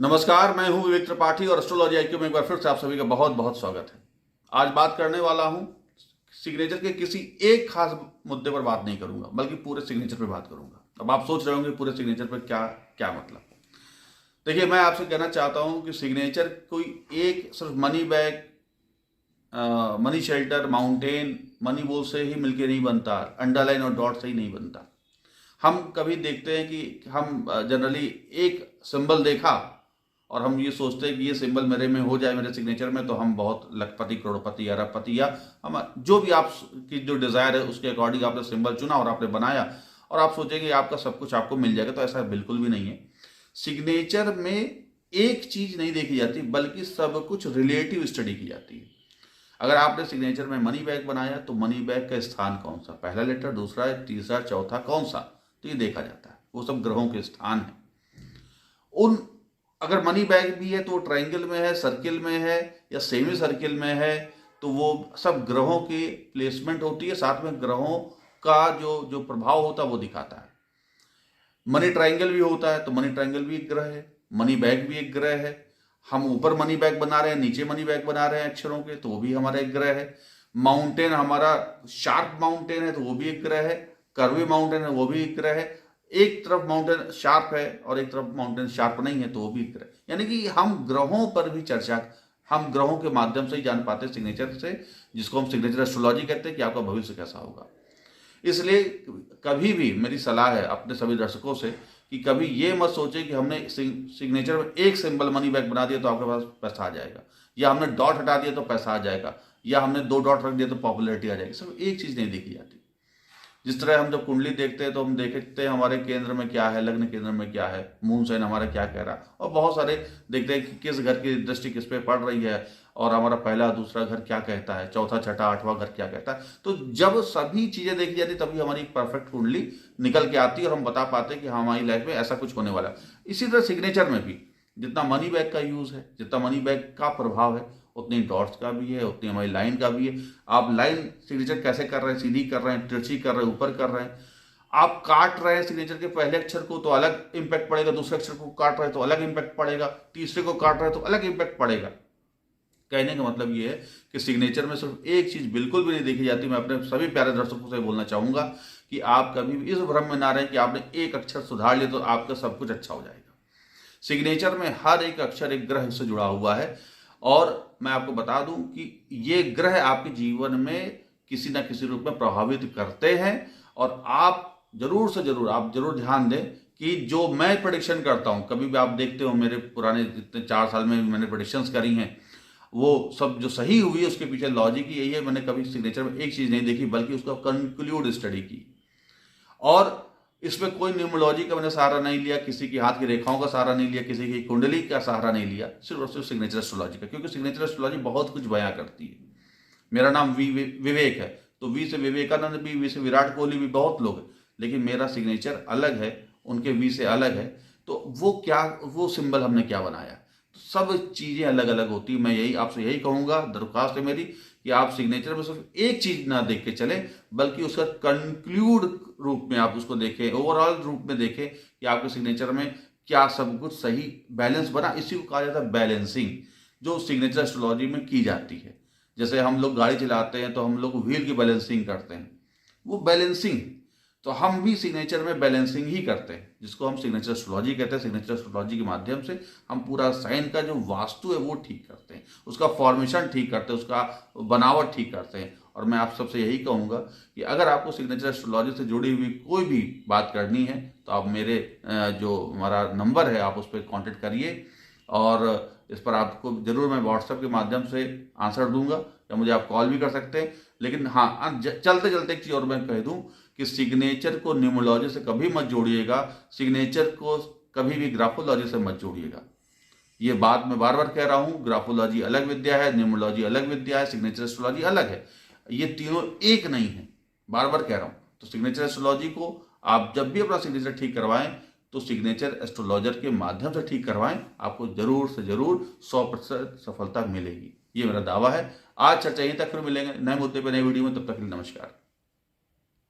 नमस्कार, मैं हूं विवेक त्रिपाठी और एस्ट्रोलॉजी आईक्यू में एक बार फिर से आप सभी का बहुत बहुत स्वागत है। आज बात करने वाला हूं सिग्नेचर के किसी एक खास मुद्दे पर बात नहीं करूंगा, बल्कि पूरे सिग्नेचर पर बात करूंगा। अब आप सोच रहे होंगे पूरे सिग्नेचर पर क्या क्या मतलब। देखिए, मैं आपसे कहना चाहता हूं कि सिग्नेचर कोई एक सिर्फ money bag, money shelter, mountain, money ball से ही मिलके नहीं बनता, अंडरलाइन और डॉट से ही नहीं बनता। हम कभी देखते हैं कि हम जनरली एक सिंबल देखा और हम ये सोचते हैं कि ये सिंबल मेरे में हो जाए, मेरे सिग्नेचर में, तो हम बहुत लखपति, करोड़पति, अरबपति, या हम जो भी आप की जो डिज़ायर है उसके अकॉर्डिंग आपने सिंबल चुना और आपने बनाया और आप सोचेंगे आपका सब कुछ आपको मिल जाएगा। तो ऐसा बिल्कुल भी नहीं है। सिग्नेचर में एक चीज़ नहीं देखी जाती, बल्कि सब कुछ रिलेटिव स्टडी की जाती है। अगर आपने सिग्नेचर में मनी बैग बनाया तो मनी बैग का स्थान कौन सा, पहला लेटर, दूसरा, तीसरा, चौथा, कौन सा, तो ये देखा जाता है। वो सब ग्रहों के स्थान है। उन अगर मनी बैग भी है तो ट्रायंगल में है, सर्किल में है या सेमी सर्किल में है, तो वो सब ग्रहों की प्लेसमेंट होती है। साथ में ग्रहों का जो जो प्रभाव होता है वो दिखाता है। मनी ट्रायंगल भी होता है तो मनी ट्रायंगल भी एक ग्रह है, मनी बैग भी एक ग्रह है। हम ऊपर मनी बैग बना रहे हैं, नीचे मनी बैग बना रहे हैं अक्षरों के, तो वो भी हमारा एक ग्रह है। माउंटेन हमारा शार्प माउंटेन है तो वो भी एक ग्रह है, कर्वी माउंटेन है वो भी एक ग्रह है। एक तरफ माउंटेन शार्प है और एक तरफ माउंटेन शार्प नहीं है तो वो भी ग्रह। यानी कि हम ग्रहों पर भी चर्चा, हम ग्रहों के माध्यम से ही जान पाते हैं सिग्नेचर से, जिसको हम सिग्नेचर एस्ट्रोलॉजी कहते हैं कि आपका भविष्य कैसा होगा। इसलिए कभी भी मेरी सलाह है अपने सभी दर्शकों से कि कभी ये मत सोचे कि हमने सिग्नेचर में एक सिंबल मनी बैग बना दिया तो आपके पास पैसा आ जाएगा, या हमने डॉट हटा दिया तो पैसा आ जाएगा, या हमने 2 डॉट रख दिया तो पॉपुलैरिटी आ जाएगी। सब एक चीज़ नहीं देखी जाती। जिस तरह हम जब कुंडली देखते हैं तो हम देखते हैं हमारे केंद्र में क्या है, लग्न केंद्र में क्या है, मून साइन हमारा क्या कह रहा है, और बहुत सारे देखते हैं कि किस घर की दृष्टि किस पे पड़ रही है, और हमारा पहला दूसरा घर क्या कहता है, चौथा छठा आठवां घर क्या कहता है। तो जब सभी चीजें देखी जाती तभी हमारी परफेक्ट कुंडली निकल के आती है और हम बता पाते हैं कि हमारी लाइफ में ऐसा कुछ होने वाला है। इसी तरह सिग्नेचर में भी जितना मनी बैग का यूज है, जितना मनी बैग का प्रभाव है, उतनी डॉट्स का भी है, उतनी हमारी लाइन का भी है। आप लाइन सिग्नेचर कैसे कर रहे हैं, सीधी कर रहे हैं, तिरछी कर रहे हैं, ऊपर कर रहे हैं, आप काट रहे हैं सिग्नेचर के पहले अक्षर को तो अलग इंपैक्ट पड़ेगा, दूसरे अक्षर को काट रहे हैं तो अलग इंपैक्ट पड़ेगा, तीसरे को काट रहे हैं तो अलग इंपैक्ट पड़ेगा। कहने का मतलब ये है कि सिग्नेचर में सिर्फ एक चीज बिल्कुल भी नहीं देखी जाती। मैं अपने सभी प्यारे दर्शकों से बोलना चाहूंगा कि आप कभी भी इस भ्रम में ना रहें कि आपने एक अक्षर सुधार लिया तो आपका सब कुछ अच्छा हो जाएगा। सिग्नेचर में हर एक अक्षर एक ग्रह से जुड़ा हुआ है, और मैं आपको बता दूं कि ये ग्रह आपके जीवन में किसी ना किसी रूप में प्रभावित करते हैं। और आप जरूर से जरूर, आप जरूर ध्यान दें कि जो मैं प्रेडिक्शन करता हूं, कभी भी आप देखते हो मेरे पुराने जितने 4 साल में मैंने प्रेडिक्शंस करी हैं, वो सब जो सही हुई है उसके पीछे लॉजिक ही यही है। मैंने कभी सिग्नेचर में एक चीज नहीं देखी, बल्कि उसका कंक्लूड स्टडी की, और इसमें कोई न्यूमरोलॉजी का मैंने सहारा नहीं लिया, किसी की हाथ की रेखाओं का सहारा नहीं लिया, किसी की कुंडली का सहारा नहीं लिया, सिर्फ और सिर्फ सिग्नेचर एस्ट्रोलॉजी का। क्योंकि सिग्नेचर एस्ट्रोलॉजी बहुत कुछ बयां करती है। मेरा नाम विवेक है, तो वी से विवेकानंद भी, वी से विराट कोहली भी, बहुत लोग हैं, लेकिन मेरा सिग्नेचर अलग है, उनके वी से अलग है। तो वो सिंबल हमने क्या बनाया, तो सब चीजें अलग अलग होती है। मैं यही आपसे यही कहूंगा, दरख्वास्त है मेरी कि आप सिग्नेचर में सिर्फ एक चीज ना देख के चले, बल्कि उसका कंक्लूड रूप में आप उसको देखें, ओवरऑल रूप में देखें कि आपके सिग्नेचर में क्या सब कुछ सही बैलेंस बना। इसी को कहा जाता है बैलेंसिंग, जो सिग्नेचर एस्ट्रोलॉजी में की जाती है। जैसे हम लोग गाड़ी चलाते हैं तो हम लोग व्हील की बैलेंसिंग करते हैं, वो बैलेंसिंग, तो हम भी सिग्नेचर में बैलेंसिंग ही करते हैं, जिसको हम सिग्नेचर एस्ट्रोलॉजी कहते हैं। सिग्नेचर एस्ट्रोलॉजी के माध्यम से हम पूरा साइन का जो वास्तु है वो ठीक करते हैं, उसका फॉर्मेशन ठीक करते हैं, उसका बनावट ठीक करते हैं। और मैं आप सबसे यही कहूँगा कि अगर आपको सिग्नेचर एस्ट्रोलॉजी से जुड़ी हुई कोई भी बात करनी है तो आप मेरे जो हमारा नंबर है आप उस पर कॉन्टेक्ट करिए, और इस पर आपको जरूर मैं व्हाट्सएप के माध्यम से आंसर दूंगा, या मुझे आप कॉल भी कर सकते हैं। लेकिन हाँ, चलते चलते एक चीज़ और मैं कह दूं कि सिग्नेचर को न्यूमरोलॉजी से कभी मत जोड़िएगा, सिग्नेचर को कभी भी ग्राफोलॉजी से मत जोड़िएगा। ये बात मैं बार बार कह रहा हूँ, ग्राफोलॉजी अलग विद्या है, न्यूमरोलॉजी अलग विद्या है, सिग्नेचर एस्ट्रोलॉजी अलग है, ये तीनों एक नहीं है, बार बार कह रहा हूँ। तो सिग्नेचर एस्ट्रोलॉजी को आप जब भी अपना सिग्नेचर ठीक करवाएं तो सिग्नेचर एस्ट्रोलॉजर के माध्यम से ठीक करवाएं, आपको जरूर से जरूर 100% सफलता मिलेगी, ये मेरा दावा है। आज चर्चा यहीं तक, फिर मिलेंगे नए मुद्दे पर नए वीडियो में, तब तक के लिए नमस्कार।